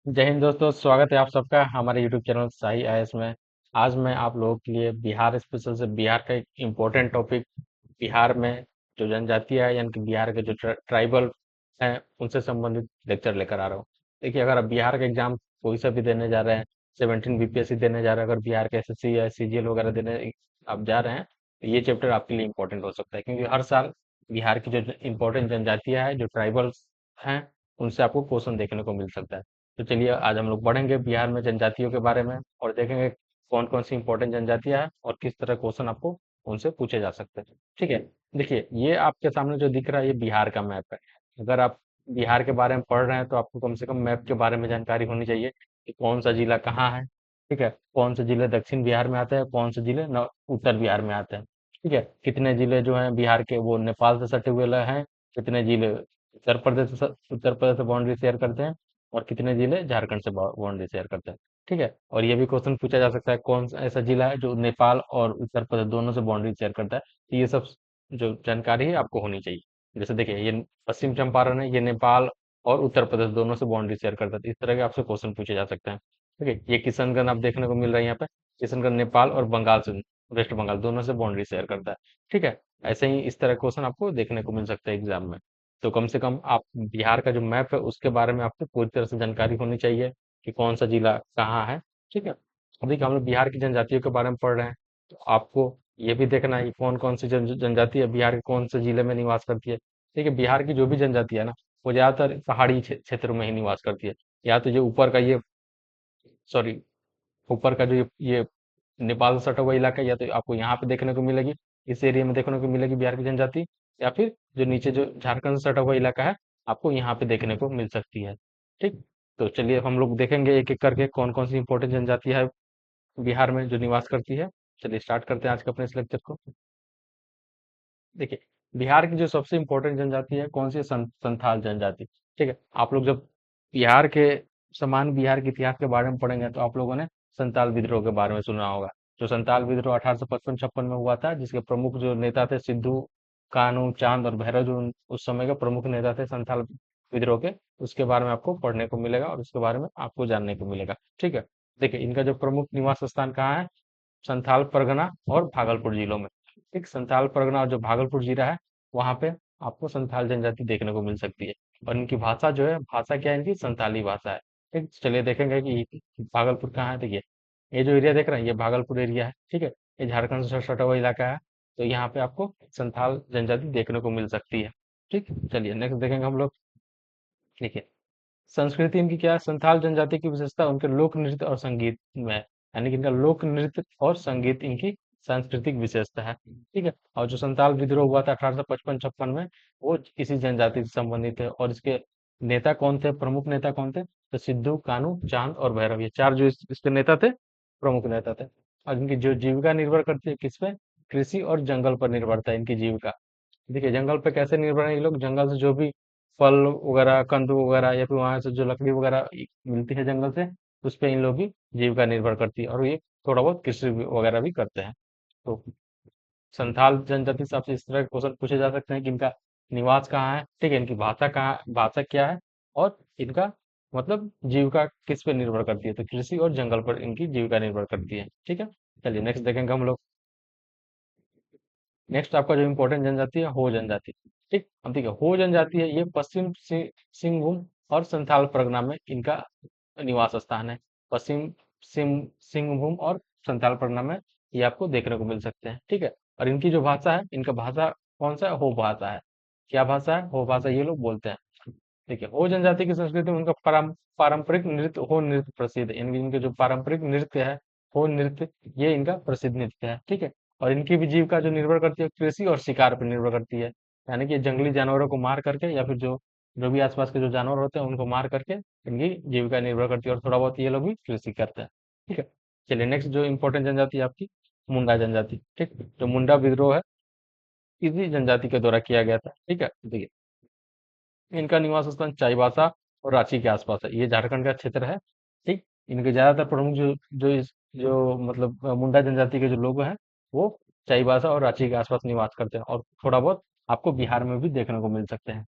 जय हिंद दोस्तों, स्वागत है आप सबका हमारे यूट्यूब चैनल शाही आईएएस में। आज मैं आप लोगों के लिए बिहार स्पेशल से बिहार का एक इम्पोर्टेंट टॉपिक, बिहार में जो जनजातियां है यानी कि बिहार के जो ट्राइबल हैं उनसे संबंधित लेक्चर लेकर आ रहा हूँ। देखिए, अगर आप बिहार का एग्जाम कोई सा भी देने जा रहे हैं, 17 बीपीएससी देने जा रहे हैं, अगर बिहार के एसएससी या सीजीएल वगैरह देने आप जा रहे हैं, तो ये चैप्टर आपके लिए इम्पोर्टेंट हो सकता है, क्योंकि हर साल बिहार की जो इम्पोर्टेंट जनजातियां हैं, जो ट्राइबल्स हैं, उनसे आपको क्वेश्चन देखने को मिल सकता है। तो चलिए, आज हम लोग पढ़ेंगे बिहार में जनजातियों के बारे में और देखेंगे कौन कौन सी इंपॉर्टेंट जनजातियां हैं और किस तरह क्वेश्चन आपको उनसे पूछे जा सकते हैं। ठीक है। देखिए, ये आपके सामने जो दिख रहा है, ये बिहार का मैप है। अगर आप बिहार के बारे में पढ़ रहे हैं, तो आपको कम से कम मैप के बारे में जानकारी होनी चाहिए कि कौन सा जिला कहाँ है। ठीक है, कौन से जिले दक्षिण बिहार में आते हैं, कौन से जिले उत्तर बिहार में आते हैं। ठीक है, कितने जिले जो हैं बिहार के वो नेपाल से सटे हुए हैं, कितने जिले उत्तर प्रदेश से बाउंड्री शेयर करते हैं, और कितने जिले झारखंड से बाउंड्री शेयर करते हैं। ठीक है, और ये भी क्वेश्चन पूछा जा सकता है कौन सा ऐसा जिला है जो नेपाल और उत्तर प्रदेश दोनों से बाउंड्री शेयर करता है। तो ये सब जो जानकारी है आपको होनी चाहिए। जैसे देखिए, ये पश्चिम चंपारण है, ये नेपाल और उत्तर प्रदेश दोनों से बाउंड्री शेयर करता है। तो इस तरह के आपसे क्वेश्चन पूछे जा सकते हैं। ठीक है, ये किशनगंज आप देखने को मिल रहा है यहाँ पे। किशनगंज नेपाल और बंगाल से, वेस्ट बंगाल दोनों से बाउंड्री शेयर करता है। ठीक है, ऐसे ही इस तरह क्वेश्चन आपको देखने को मिल सकता है एग्जाम में। तो कम से कम आप बिहार का जो मैप है उसके बारे में आपको पूरी तरह से जानकारी होनी चाहिए कि कौन सा जिला कहाँ है। ठीक है, अभी हम लोग बिहार की जनजातियों के बारे में पढ़ रहे हैं, तो आपको ये भी देखना है कि कौन कौन सी जनजाति है बिहार के कौन से जिले में निवास करती है। ठीक है, बिहार की जो भी जनजाति है ना, वो ज्यादातर पहाड़ी क्षेत्र में ही निवास करती है। या तो जो ऊपर का ये, सॉरी, ऊपर का जो ये नेपाल से सटा हुआ इलाका है, या तो आपको यहाँ पे देखने को मिलेगी, इस एरिया में देखने को मिलेगी बिहार की जनजाति। या फिर जो नीचे जो झारखंड से सटा हुआ इलाका है, आपको यहाँ पे देखने को मिल सकती है। ठीक, तो चलिए हम लोग देखेंगे एक एक करके कौन कौन सी इंपॉर्टेंट जनजाति है बिहार में जो निवास करती है। चलिए स्टार्ट करते हैं आज के अपने इस लेक्चर को। देखिए, बिहार की जो सबसे इंपॉर्टेंट जनजाति है कौन सी है? संथाल जनजाति। ठीक है, आप लोग जब बिहार के समान बिहार के इतिहास के बारे में पढ़ेंगे, तो आप लोगों ने संताल विद्रोह के बारे में सुना होगा। जो संताल विद्रोह 1855-56 में हुआ था, जिसके प्रमुख जो नेता थे सिद्धू, कान्हू, चांद और भैरव, जो उस समय के प्रमुख नेता थे संथाल विद्रोह के, उसके बारे में आपको पढ़ने को मिलेगा और उसके बारे में आपको जानने को मिलेगा। ठीक है, देखिए इनका जो प्रमुख निवास स्थान कहाँ है? संथाल परगना और भागलपुर जिलों में। ठीक, संथाल परगना और जो भागलपुर जिला है, वहां पे आपको संथाल जनजाति देखने को मिल सकती है। और इनकी भाषा जो है, भाषा क्या है इनकी? संथाली भाषा है। ठीक, चलिए देखेंगे कि भागलपुर कहाँ है। देखिए, ये जो एरिया देख रहे हैं, ये भागलपुर एरिया है। ठीक है, ये झारखंड से सटा हुआ इलाका है। तो यहाँ पे आपको संथाल जनजाति देखने को मिल सकती है। ठीक, चलिए नेक्स्ट देखेंगे हम लोग। देखिए, संस्कृति इनकी क्या है? संथाल जनजाति की विशेषता उनके लोक नृत्य और संगीत में है। यानी कि इनका लोक नृत्य और संगीत इनकी सांस्कृतिक विशेषता है। ठीक है, और जो संथाल विद्रोह हुआ था 1855-56 में, वो इसी जनजाति से संबंधित है। और इसके नेता कौन थे, प्रमुख नेता कौन थे? तो सिद्धू, कान्हू, चांद और भैरव, ये चार जो इसके नेता थे, प्रमुख नेता थे। और इनकी जो जीविका निर्भर करती है किस पे? कृषि और जंगल पर निर्भरता है इनकी जीविका। देखिए, जंगल पे कैसे निर्भर है ये लोग? जंगल से जो भी फल वगैरह, कंद वगैरह, या फिर वहां से जो लकड़ी वगैरह मिलती है जंगल से, उस पे इन लोग की जीविका निर्भर करती है। और ये थोड़ा बहुत कृषि वगैरह भी करते हैं। तो संथाल जनजाति से आपसे इस तरह के क्वेश्चन पूछे जा सकते हैं कि इनका निवास कहाँ है, ठीक है, इनकी भाषा कहाँ, भाषा क्या है, और इनका मतलब जीविका किस पे निर्भर करती है? तो कृषि और जंगल पर इनकी जीविका निर्भर करती है। ठीक है, चलिए नेक्स्ट देखेंगे हम लोग। नेक्स्ट आपका जो इम्पोर्टेंट जनजाति है, हो जनजाति। ठीक, अब देखिए, हो जनजाति है, ये पश्चिम सिंहभूम और संथाल परगना में इनका निवास स्थान है। पश्चिम सिंहभूम और संथाल परगना में ये आपको देखने को मिल सकते हैं। ठीक है, और इनकी जो भाषा है, इनका भाषा कौन सा है? हो भाषा है। क्या भाषा है? हो भाषा ये लोग बोलते हैं। देखिए, हो जनजाति की संस्कृति में उनका पारंपरिक नृत्य, हो नृत्य प्रसिद्ध है। इनके जो पारंपरिक नृत्य है, हो नृत्य, ये इनका प्रसिद्ध नृत्य है। ठीक है, और इनकी भी जीविका जो निर्भर करती है कृषि और शिकार पर निर्भर करती है। यानी कि जंगली जानवरों को मार करके, या फिर जो जो भी आसपास के जो जानवर होते हैं उनको मार करके इनकी जीविका निर्भर करती है। और थोड़ा बहुत ये लोग भी कृषि करते हैं। ठीक है, चलिए नेक्स्ट जो इम्पोर्टेंट जनजाति है आपकी, मुंडा जनजाति। ठीक, जो मुंडा विद्रोह है, इसी जनजाति के द्वारा किया गया था। ठीक है, देखिए, इनका निवास स्थान चाईबासा और रांची के आसपास है। ये झारखंड का क्षेत्र है। ठीक, इनके ज्यादातर प्रमुख जो मतलब मुंडा जनजाति के जो लोग हैं, वो चाईबासा और रांची के आसपास निवास करते हैं। और थोड़ा बहुत आपको बिहार में भी देखने को मिल सकते हैं।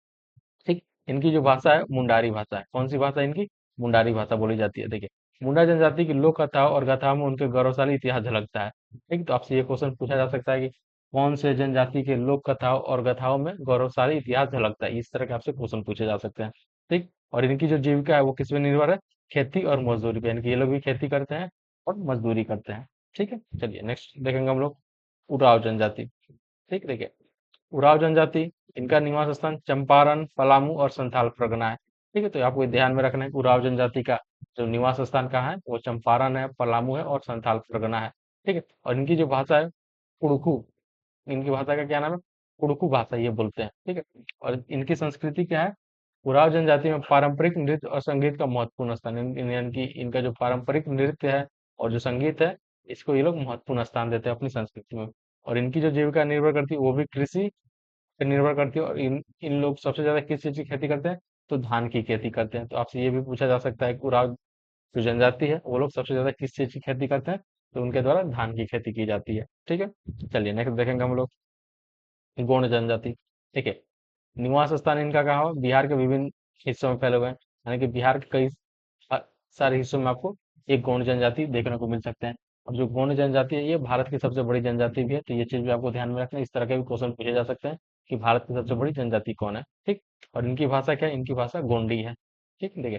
ठीक, इनकी जो भाषा है मुंडारी भाषा है। कौन सी भाषा है इनकी? मुंडारी भाषा बोली जाती है। देखिए, मुंडा जनजाति की लोक कथाओं और गाथाओं में उनके गौरवशाली इतिहास झलकता है। ठीक, तो आपसे ये क्वेश्चन पूछा जा सकता है कि कौन से जनजाति के लोक कथाओं और गाथाओं में गौरवशाली इतिहास झलकता है। इस तरह के आपसे क्वेश्चन पूछे जा सकते हैं। ठीक, और इनकी जो जीविका है वो किस पे निर्भर है? खेती और मजदूरी पे, यानी कि ये लोग भी खेती करते हैं और मजदूरी करते हैं। ठीक है, चलिए नेक्स्ट देखेंगे हम लोग उराव जनजाति। ठीक, देखिए, उराव जनजाति, इनका निवास स्थान चंपारण, पलामू और संथाल परगना है। ठीक है, तो आपको ये ध्यान में रखना है कि उराव जनजाति का जो निवास स्थान कहाँ है, वो चंपारण है, पलामू है और संथाल परगना है। ठीक है, और इनकी जो भाषा है कुड़कू, इनकी भाषा का क्या नाम है? कुड़कू भाषा ये बोलते हैं। ठीक है, और इनकी संस्कृति क्या है? उराव जनजाति में पारंपरिक नृत्य और संगीत का महत्वपूर्ण स्थान है। यानी कि इनका जो पारंपरिक नृत्य है और जो संगीत है, इसको ये लोग महत्वपूर्ण स्थान देते हैं अपनी संस्कृति में। और इनकी जो जीविका निर्भर करती है वो भी कृषि पे निर्भर करती है। और इन इन लोग सबसे ज्यादा किस चीज की खेती करते हैं? तो धान की खेती करते हैं। तो आपसे ये भी पूछा जा सकता है कि उराव जो जनजाति है वो लोग सबसे ज्यादा किस चीज की खेती करते हैं? तो उनके द्वारा धान की खेती की जाती है। ठीक है, चलिए नेक्स्ट देखेंगे हम लोग गोंड जनजाति। ठीक है, निवास स्थान इनका कहाँ हो? बिहार के विभिन्न हिस्सों में फैले हुए हैं। यानी कि बिहार के कई अ, सारे हिस्सों में आपको एक गोंड जनजाति देखने को मिल सकते हैं। और जो गोंड जनजाति है ये भारत की सबसे बड़ी जनजाति भी है। तो ये चीज भी आपको ध्यान में रखना है। इस तरह के भी क्वेश्चन पूछे जा सकते हैं कि भारत की सबसे बड़ी जनजाति कौन है। ठीक, और इनकी भाषा क्या है? इनकी भाषा गोंडी है। ठीक, देखिए,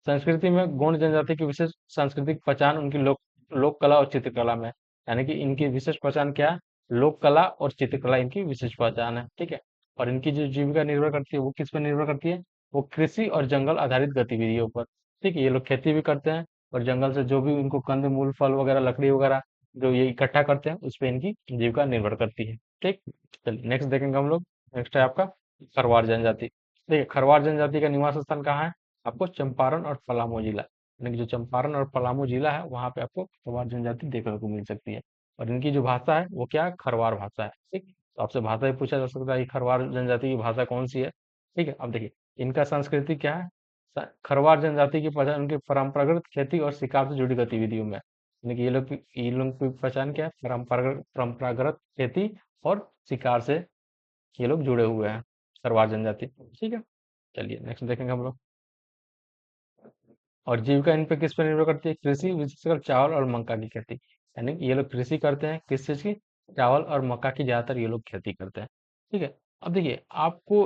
संस्कृति में गोंड जनजाति की विशेष सांस्कृतिक पहचान उनकी लोक कला और चित्रकला में है। यानी कि इनकी विशेष पहचान क्या है? लोक कला और चित्रकला इनकी विशेष पहचान है। ठीक है, और इनकी जो जीविका निर्भर करती है वो किस पर निर्भर करती है? वो कृषि और जंगल आधारित गतिविधियों पर। ठीक है, ये लोग खेती भी करते हैं और जंगल से जो भी इनको कंद मूल फल वगैरह लकड़ी वगैरह जो ये इकट्ठा करते हैं उस पर इनकी जीविका निर्भर करती है। ठीक, चलिए नेक्स्ट देखेंगे हम लोग। नेक्स्ट है आपका खरवार जनजाति। देखिए, खरवार जनजाति का निवास स्थान कहाँ है? आपको चंपारण और पलामू जिला, यानी कि जो चंपारण और पलामू जिला है वहां पे आपको खरवार जनजाति देखने को मिल सकती है। और इनकी जो भाषा है वो क्या है? खरवार भाषा है। ठीक, तो आपसे भाषा भी पूछा जा सकता है कि खरवार जनजाति की भाषा कौन सी है। ठीक है, अब देखिए, इनका संस्कृति क्या है? खरवार जनजाति की पहचान उनकी परंपरागत खेती और शिकार से जुड़ी गतिविधियों में है। यानी कि ये लोग की पहचान क्या है? परंपरागत परंपरागत खेती और शिकार से ये लोग जुड़े हुए हैं, खरवार जनजाति। ठीक है, चलिए नेक्स्ट देखेंगे हम लोग। और जीविका इन पे किस पे निर्भर करती है? कृषि, विशेषकर चावल और मक्का की खेती। यानी कि ये लोग कृषि करते हैं किस चीज की? चावल और मक्का की ज्यादातर ये लोग खेती करते हैं। ठीक है, अब देखिए आपको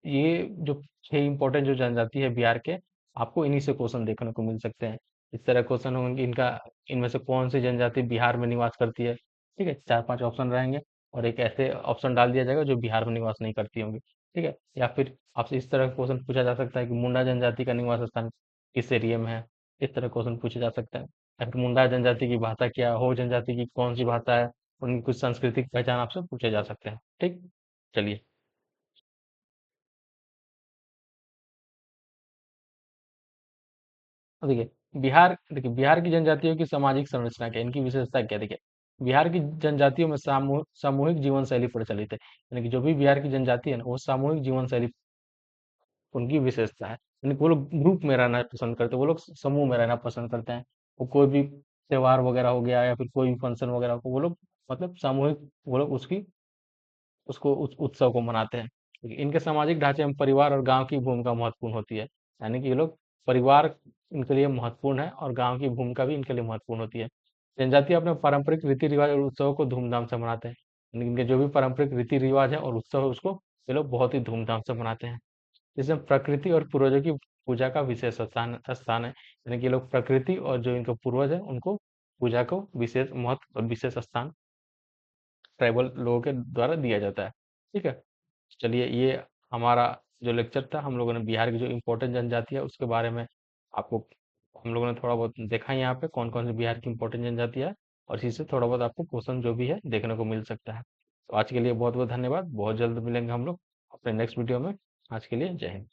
ये जो 6 इंपॉर्टेंट जो जनजाति है बिहार के, आपको इन्हीं से क्वेश्चन देखने को मिल सकते हैं। इस तरह क्वेश्चन होंगे इनका, इनमें से कौन सी जनजाति बिहार में निवास करती है। ठीक है, 4-5 ऑप्शन रहेंगे और एक ऐसे ऑप्शन डाल दिया जाएगा जो बिहार में निवास नहीं करती होंगी। ठीक है, या फिर आपसे इस तरह का क्वेश्चन पूछा जा सकता है कि मुंडा जनजाति का निवास स्थान किस एरिया में है। इस तरह क्वेश्चन पूछे जा सकते हैं। या फिर मुंडा जनजाति की भाषा क्या है? हो जनजाति की कौन सी भाषा है? उनकी कुछ सांस्कृतिक पहचान आपसे पूछे जा सकते हैं। ठीक, चलिए। अब देखिए बिहार की जनजातियों की सामाजिक संरचना क्या है? इनकी विशेषता क्या है? देखिए, बिहार की जनजातियों में सामूहिक जीवन शैली प्रचलित है। यानी कि जो भी बिहार की जनजाति है ना वो सामूहिक जीवन शैली उनकी विशेषता है। यानी कि वो लोग ग्रुप में रहना पसंद करते हैं, वो लोग समूह में रहना पसंद करते हैं। वो कोई भी त्योहार वगैरह हो गया या फिर कोई भी फंक्शन वगैरह हो वो लोग मतलब सामूहिक वो लोग उसको उस उत्सव को मनाते हैं। क्योंकि इनके सामाजिक ढांचे में परिवार और गांव की भूमिका महत्वपूर्ण होती है। यानी कि ये लोग परिवार इनके लिए महत्वपूर्ण है और गांव की भूमिका भी इनके लिए महत्वपूर्ण होती है। जनजाति अपने पारंपरिक रीति रिवाज और उत्सवों को धूमधाम से मनाते हैं। यानी इनके जो भी पारंपरिक रीति रिवाज है और उत्सव है उसको ये लोग बहुत ही धूमधाम से मनाते हैं। इसमें प्रकृति और पूर्वजों की पूजा का विशेष स्थान स्थान है। यानी कि ये लोग प्रकृति और जो इनके पूर्वज है उनको पूजा को विशेष महत्व और विशेष स्थान ट्राइबल लोगों के द्वारा दिया जाता है। ठीक है, चलिए ये हमारा जो लेक्चर था, हम लोगों ने बिहार की जो इम्पोर्टेंट जनजाति है उसके बारे में आपको हम लोगों ने थोड़ा बहुत देखा है यहाँ पे कौन कौन सी बिहार की इम्पोर्टेंट जनजाति है। और इसी से थोड़ा बहुत आपको क्वेश्चन जो भी है देखने को मिल सकता है। तो आज के लिए बहुत बहुत धन्यवाद। बहुत जल्द मिलेंगे हम लोग अपने नेक्स्ट वीडियो में। आज के लिए जय हिंद।